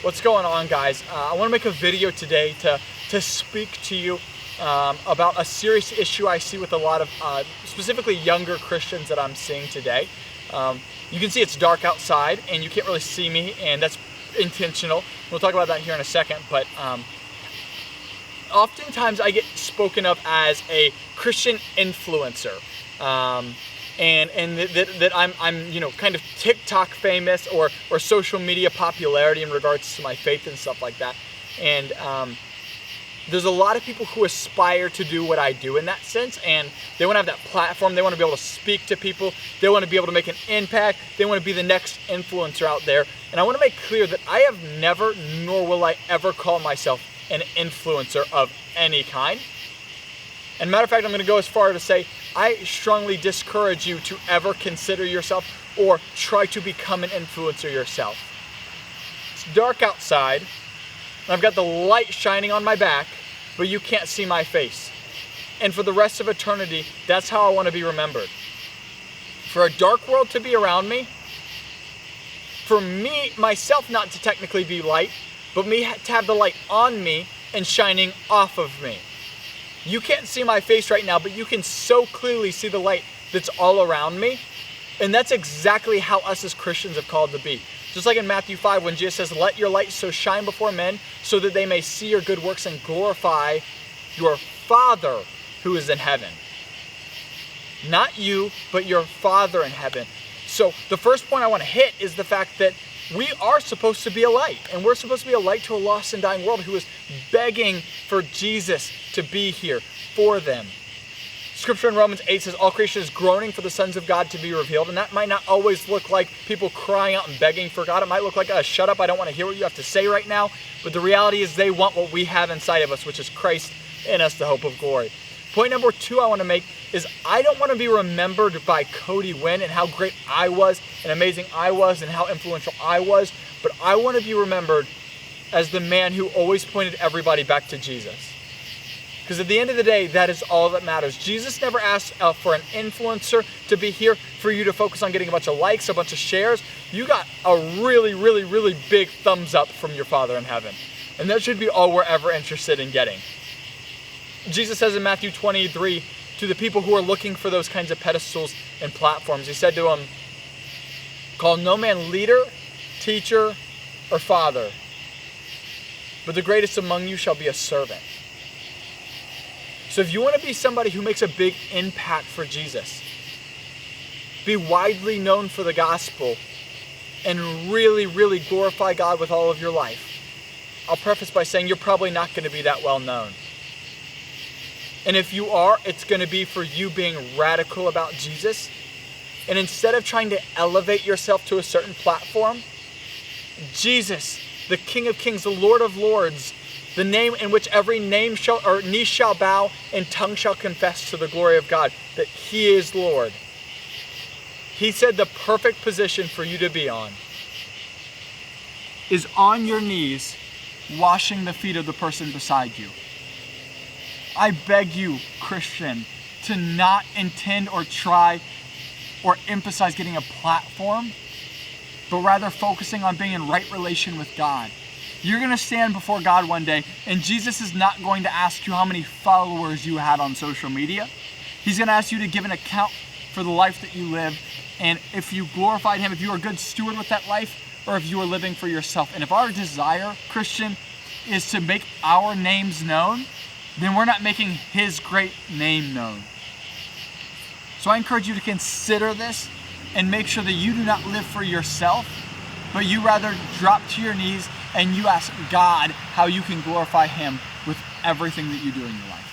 What's going on, guys? I want to make a video today to speak to you about a serious issue I see with a lot of specifically younger Christians that I'm seeing today. You can see it's dark outside and you can't really see me, and that's intentional. We'll talk about that here in a second, but oftentimes I get spoken of as a Christian influencer. And that I'm kind of TikTok famous or social media popularity in regards to my faith and stuff like that. And there's a lot of people who aspire to do what I do in that sense, and they want to have that platform. They want to be able to speak to people. They want to be able to make an impact. They want to be the next influencer out there. And I want to make clear that I have never, nor will I ever call myself an influencer of any kind. And matter of fact, I'm going to go as far to say I strongly discourage you to ever consider yourself or try to become an influencer yourself. It's dark outside, and I've got the light shining on my back, but you can't see my face. And for the rest of eternity, that's how I want to be remembered. For a dark world to be around me, for me, myself not to technically be light, but me to have the light on me and shining off of me. You can't see my face right now, but you can so clearly see the light that's all around me. And that's exactly how us as Christians have called to be. Just like in Matthew 5, when Jesus says, "Let your light so shine before men, so that they may see your good works and glorify your Father who is in heaven." Not you, but your Father in heaven. So the first point I want to hit is the fact that we are supposed to be a light, and we're supposed to be a light to a lost and dying world who is begging for Jesus to be here for them. Scripture in Romans 8 says all creation is groaning for the sons of God to be revealed, and that might not always look like people crying out and begging for God. It might look like, shut up, I don't want to hear what you have to say right now. But the reality is they want what we have inside of us, which is Christ in us, the hope of glory. Point number 2 I want to make is I don't want to be remembered by Cody Wynn and how great I was and amazing I was and how influential I was, but I want to be remembered as the man who always pointed everybody back to Jesus. Because at the end of the day, that is all that matters. Jesus never asked for an influencer to be here for you to focus on getting a bunch of likes, a bunch of shares. You got a really, really, really big thumbs up from your Father in heaven. And that should be all we're ever interested in getting. Jesus says in Matthew 23 to the people who are looking for those kinds of pedestals and platforms, he said to them, "Call no man leader, teacher, or father, but the greatest among you shall be a servant." So if you want to be somebody who makes a big impact for Jesus, be widely known for the gospel, and really, really glorify God with all of your life, I'll preface by saying you're probably not going to be that well known. And if you are, it's going to be for you being radical about Jesus. And instead of trying to elevate yourself to a certain platform, Jesus, the King of Kings, the Lord of Lords, the name in which every knee shall bow and tongue shall confess to the glory of God, that He is Lord. He said the perfect position for you to be on is on your knees, washing the feet of the person beside you. I beg you, Christian, to not intend or try or emphasize getting a platform, but rather focusing on being in right relation with God. You're going to stand before God one day, and Jesus is not going to ask you how many followers you had on social media. He's going to ask you to give an account for the life that you live, and if you glorified Him, if you are a good steward with that life, or if you are living for yourself. And if our desire, Christian, is to make our names known, then we're not making His great name known. So I encourage you to consider this and make sure that you do not live for yourself, but you rather drop to your knees and you ask God how you can glorify Him with everything that you do in your life.